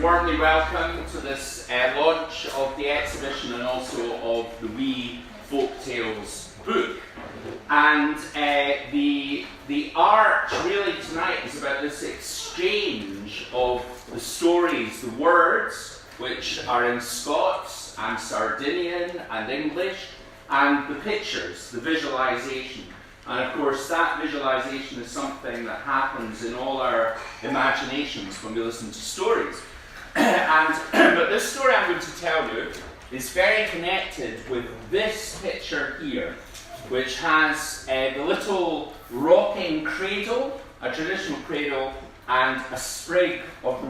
warmly welcome to this launch of the exhibition and also of the Wee Folktales book. And the art really tonight is about this exchange of the stories, the words, which are in Scots and Sardinian and English, and the pictures, the visualization. And of course, that visualization is something that happens in all our imaginations when we listen to stories. But this story I'm going to tell you is very connected with this picture here, which has the little rocking cradle, a traditional cradle, and a sprig of the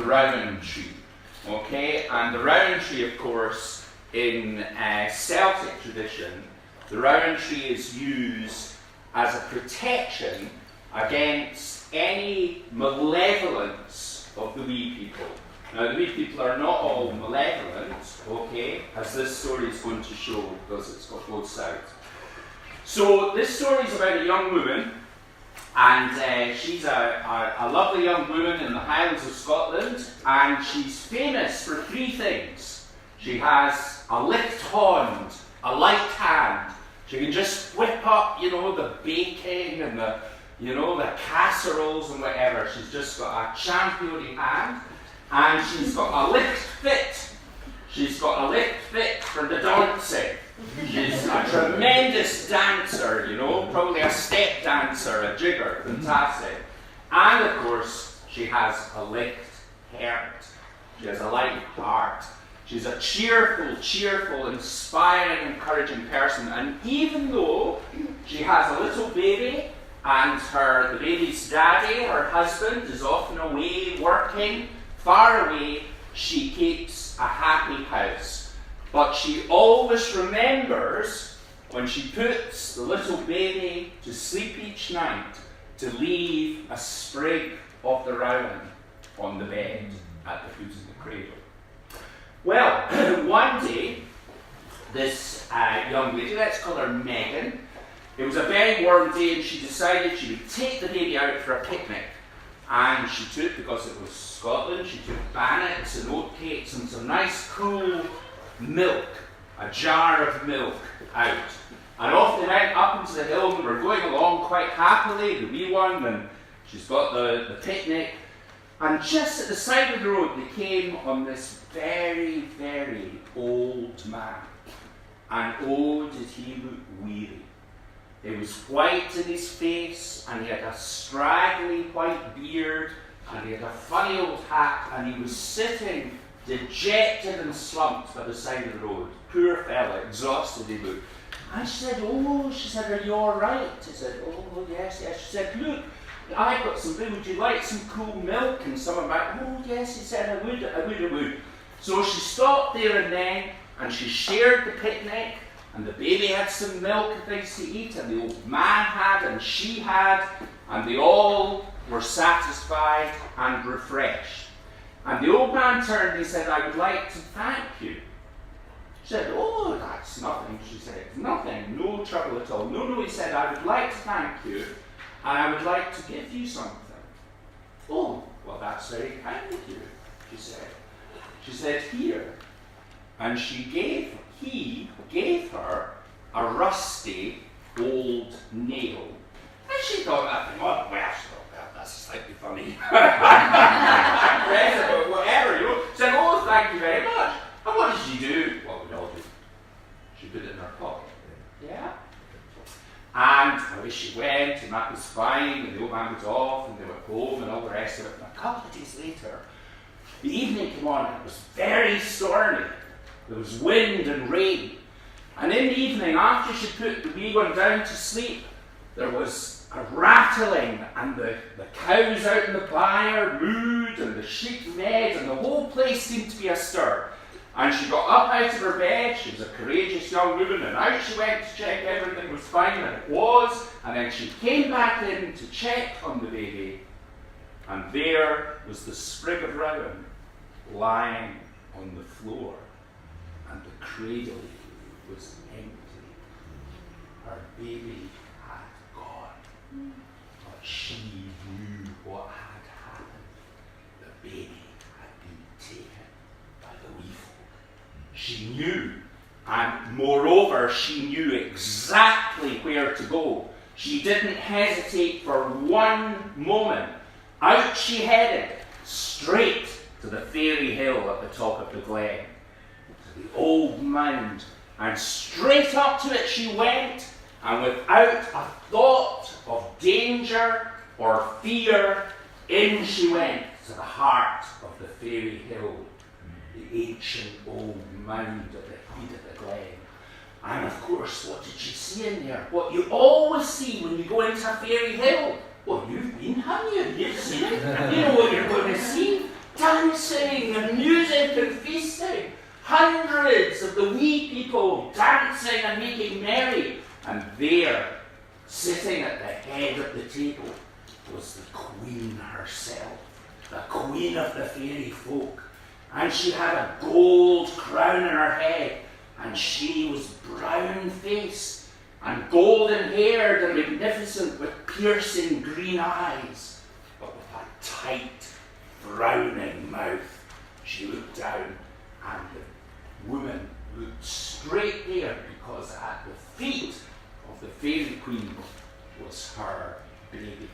rowan tree. Okay, and the rowan tree, of course, in Celtic tradition, the rowan tree is used as a protection against any malevolence of the wee people. Now, the wee people are not all malevolent, okay, as this story is going to show, because it's got both sides. So, this story is about a young woman, and she's a lovely young woman in the Highlands of Scotland, and she's famous for three things. She has a licht hand, a light hand. She can just whip up, the baking and the casseroles and whatever. She's just got a championy hand. And she's got a licht fit. She's got a licht fit for the dancing. She's a tremendous dancer, probably a step dancer, a jigger, fantastic. And of course, she has a licht heart. She has a light heart. She's a cheerful, inspiring, encouraging person. And even though she has a little baby, and the baby's daddy, her husband, is often away working, far away, she keeps a happy house. But she always remembers, when she puts the little baby to sleep each night, to leave a sprig of the rowan on the bed at the foot of the cradle. Well, one day, this young lady, let's call her Megan, it was a very warm day and she decided she would take the baby out for a picnic. And she took, because it was Scotland, she took bannets and oatcakes and some nice cool milk, a jar of milk out. And off they went up into the hill and were going along quite happily, the wee one, and she's got the picnic. And just at the side of the road, they came on this very, very old man. And oh, did he look weary. It was white in his face, and he had a straggly white beard, and he had a funny old hat, and he was sitting dejected and slumped by the side of the road. Poor fella, exhausted he looked. And she said, are you all right? He said, oh, yes. She said, look, I've got some food. Would you like some cool milk? And someone back, oh, yes, he said, I would. So she stopped there and then, and she shared the picnic, and the baby had some milk and things to eat, and the old man had, and she had, and they all were satisfied and refreshed. And the old man turned and he said, I would like to thank you. She said, oh, that's nothing. She said, nothing, no trouble at all. No, he said, I would like to thank you, and I would like to give you something. Oh, well, that's very kind of you, she said. She said, here. And he gave her a rusty old nail. And she thought, well, that's slightly funny. Whatever, She said, oh, thank you very much. And what did she do? What we all do. She put it in her pocket. Yeah. And away she went, and that was fine, and the old man was off, and they went home, and all the rest of it. And a couple of days later, the evening came on, and it was very stormy. There was wind and rain. And in the evening, after she put the wee one down to sleep, there was a rattling, and the cows out in the byre mooed, and the sheep neighed, and the whole place seemed to be astir. And she got up out of her bed. She was a courageous young woman, and out she went to check everything was fine, and it was. And then she came back in to check on the baby, and there was the sprig of rowan lying on the floor, and the cradle was empty. Her baby had gone, but she knew what had happened. The baby she knew exactly where to go. She didn't hesitate for one moment. Out she headed, straight to the fairy hill at the top of the glen, to the old mound, and straight up to it she went, and without a thought of danger or fear, in she went to the heart of the fairy hill, the ancient old mound at the feet of the glen. And of course, what did she see in there? What you always see when you go into a fairy hill. Well, you've been, haven't you? You've seen it. You know what you're going to see. Dancing and music and feasting. Hundreds of the wee people dancing and making merry. And there, sitting at the head of the table, was the queen herself, the queen of the fairy folk. And she had a gold crown on her head, and she was brown-faced and golden-haired and magnificent, with piercing green eyes, but with a tight, frowning mouth. She looked down, and the woman looked straight there, because at the feet of the fairy queen was her baby.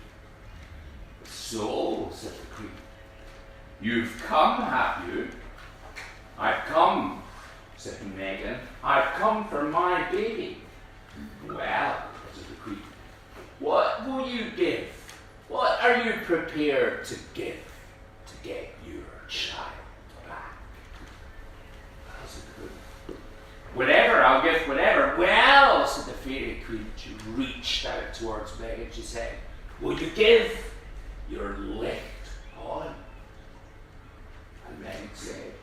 So, said the queen, you've come, have you? I've come, said Megan. I've come for my baby. Well, said the queen, what will you give? What are you prepared to give to get your child back? Well, said the queen, whatever, I'll give whatever. Well, said the fairy queen. She reached out towards Megan. She said, will you give your left arm? And Megan said,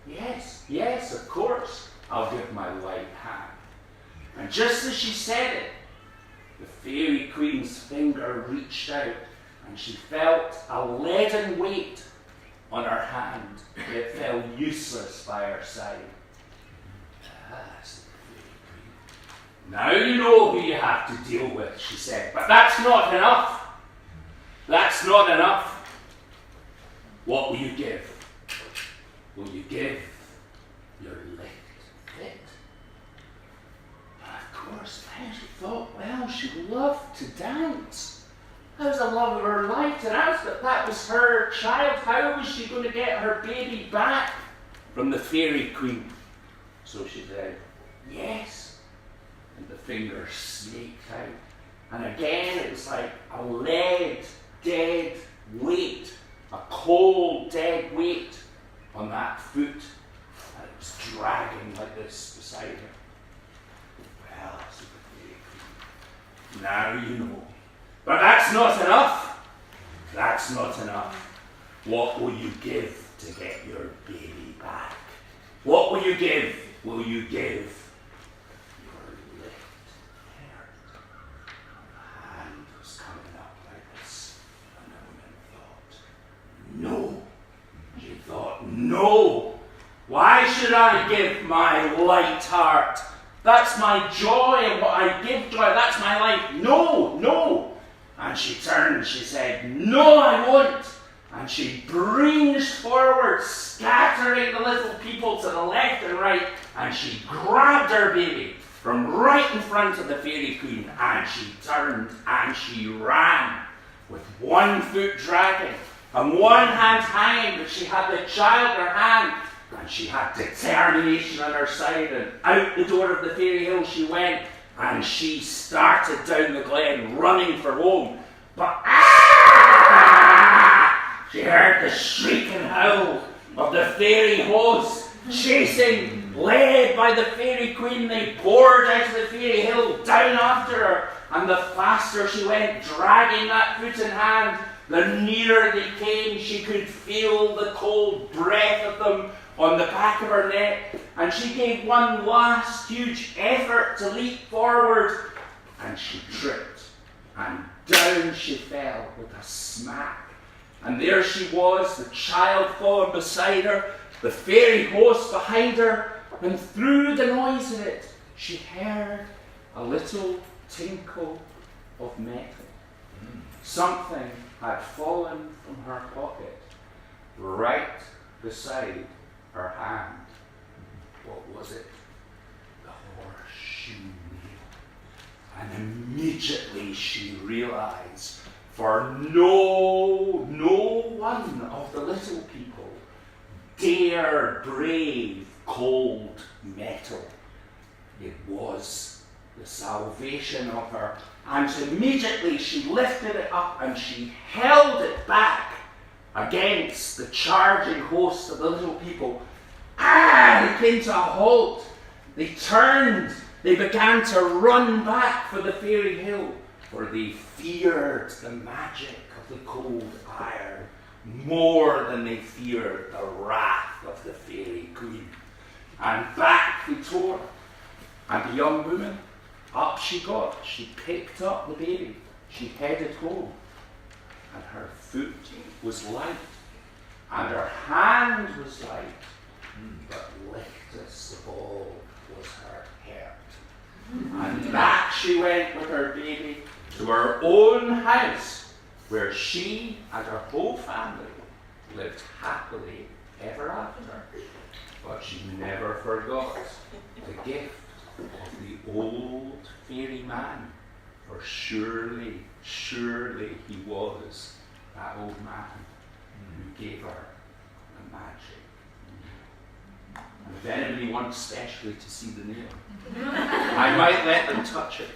yes, yes, of course, I'll give my right hand. And just as she said it, the fairy queen's finger reached out, and she felt a leaden weight on her hand. It fell useless by her side. Ah, said the fairy queen. Now you know who you have to deal with, she said, but that's not enough. That's not enough. What will you give? Will you give your left foot? Of course, then she thought, well, she loved to dance. That was the love of her life to dance, but that was her child. How was she going to get her baby back from the fairy queen? So she said, yes. And the finger snaked out. And again, it was like a dead weight, a cold, dead weight on that foot, and it was dragging like this beside her. Well, said the fairy queen, now you know. But that's not enough. That's not enough. What will you give to get your baby back? What will you give? Will you give your left hair? A hand was coming up like this, and the woman thought, no. She thought, no. Why should I give my light heart? That's my joy, and what I give joy, that's my life. No, no. And she turned, she said, no, I won't. And she bringed forward, scattering the little people to the left and right, and she grabbed her baby from right in front of the fairy queen, and she turned and she ran, with one foot dragging and one hand hanging, but she had the child in her hand, and she had determination on her side, and out the door of the fairy hill she went, and she started down the glen, running for home. But she heard the shriek and howl of the fairy host, chasing, led by the fairy queen. They poured out of the fairy hill, down after her, and the faster she went, dragging that foot in hand, the nearer they came. She could feel the cold breath of them on the back of her neck, and she gave one last huge effort to leap forward, and she tripped, and down she fell with a smack. And there she was, the child falling beside her, the fairy host behind her, and through the noise of it, she heard a little tinkle of metal. Something had fallen from her pocket, right beside her hand. What was it? The her shoenail. And immediately she realized, for no one of the little people dare brave cold metal. It was the salvation of her. And immediately she lifted it up and she held it back against the charging host of the little people. They came to a halt. They turned. They began to run back for the fairy hill, for they feared the magic of the cold iron more than they feared the wrath of the fairy queen. And back they tore. And the young woman, up she got. She picked up the baby. She headed home. And her foot was light. And her hand was light. But lichtest of all was her heart. And back she went with her baby to her own house, where she and her whole family lived happily ever after. But she never forgot the gift of the old fairy man, for surely he was that old man who gave her the magic. And if anybody wants especially to see the nail, I might let them touch it.